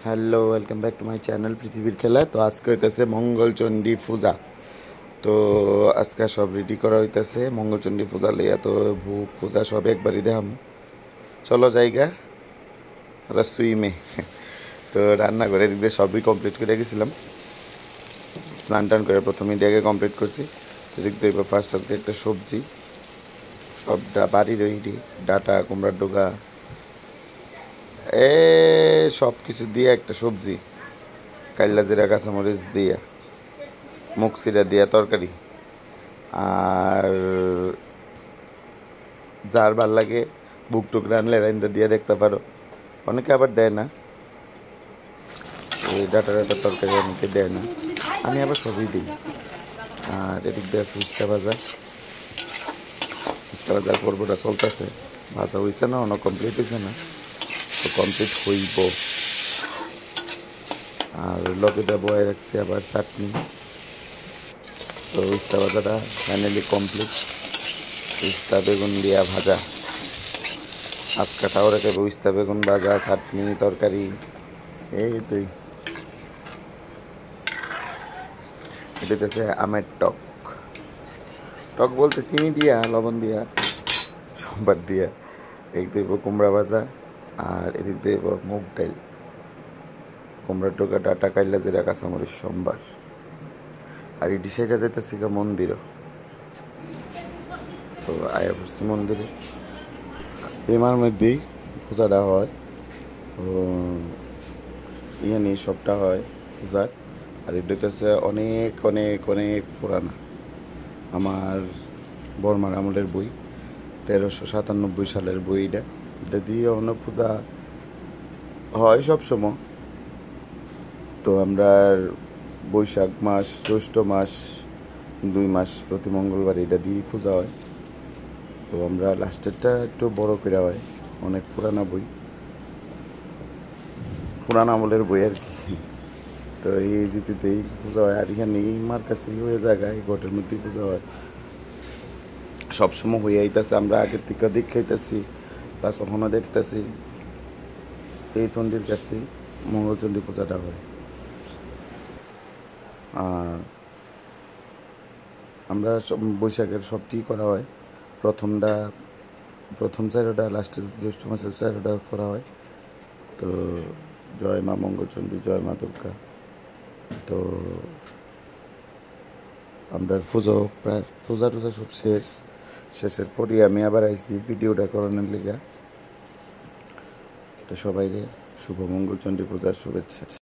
Hello, welcome back to my channel পৃথিবীর খেলা। তো আজকে হইতেছে মঙ্গলচণ্ডী পূজা। তো আজকে সব রেডি করা হইতেছে মঙ্গলচণ্ডী পূজা লইয়া। তো ভোগ পূজা সব একবারই দেখাম। চলো জায়গা রসুইমে। তো রান্নাঘরে এদিক দিয়ে সবই কমপ্লিট করে গেছিলাম। স্নান টান করে প্রথমে দিয়ে কমপ্লিট করছি। এদিক দিয়ে ফার্স্ট আজকে একটা সবজি সবটা বাড়ির রেডি, ডাটা কুমড়ার ডোকা সব কিছু দিয়ে একটা সবজি, কাইল্লা জিরা কাঁচামরিচ দিয়ে মুখ চিরা দিয়া তরকারি। আর যার ভাল লাগে বুক টুক রানলে রাইন্দা দিয়ে দেখতে পারো, অনেকে আবার দেয় না। এই ডাটা ডাটা তরকারি অনেকে দেয় না, আমি আবার সবই দিই। আর এদিক দিয়ে আছে উস্তা ভাজা। উস্তা ভাজার পর্বটা চলতেছে, ভাজা হয়েছে না, অনেক কমপ্লিট হয়েছে না, তো কমপ্লিট হইব। আর লগে বয়ে রাখছি আবার চাটনি। তো উস্তা ভাজাটা ফাইনালি কমপ্লিট। উস্তা বেগুন দিয়া ভাজা, আজকাটাও রেখে উস্তা বেগুন ভাজা, চাটনি, তরকারি। এই তুই এটাতে আমের টক। টক বলতে চিনি দিয়া, লবণ দিয়া, সম্বার দিয়া। এদিক দেব কুমড়া ভাজা, আর এদিক দেব মুগ ডাল, কুমড়ার টোকা, ডাটা, কাইল্লা জিরা কাঁচামরিচ, সম্বার। আর এই ডিসাইডা যাইতেছি মন্দিরও। তো আয়া পড়ছি মন্দিরে, এমার মধ্যেই পূজাটা হয়। তো নিয়ে সবটা হয় পূজার। আর এটা হচ্ছে অনেক অনেক অনেক পুরানা, আমার বর্মার আমলের বই, 1397 সালের বই। এটা দিয়ে অনেক পূজা হয় সবসময়। তো আমরা বৈশাখ মাস, জ্যৈষ্ঠ মাস, 2 মাস প্রতি মঙ্গলবার এটা দিয়েই পূজা হয়। তো আমরা লাস্টেরটা একটু বড় করে হয়, অনেক পুরানা বই, পুরান আমলের বই আর কি। তো এই রীতিতেই পূজা হয়। আর এখানে মার কাছে হয়ে জায়গায় ঘটের মধ্যেই পূজা হয়, সবসময় হয়ে আইতেছে। আমরা আগের থেকে দেখাইতেছি, প্লাস ওখানে দেখতেছি এই চণ্ডীর কাছে মঙ্গলচণ্ডী পূজাটা হয়। আর আমরা সব বৈশাখের সবটি করা হয়। প্রথম চারোটা, লাস্টে জ্যৈষ্ঠ মাসের চারোটা করা হয়। তো জয় মা মঙ্গলচণ্ডী, জয় মা দুর্গা। তো আমরা পূজা টুজা সব শেষের পরই আমি আবার আইছি ভিডিওটা করানোর লিগা। তো সবাইকে শুভ মঙ্গলচণ্ডী পূজার শুভেচ্ছা।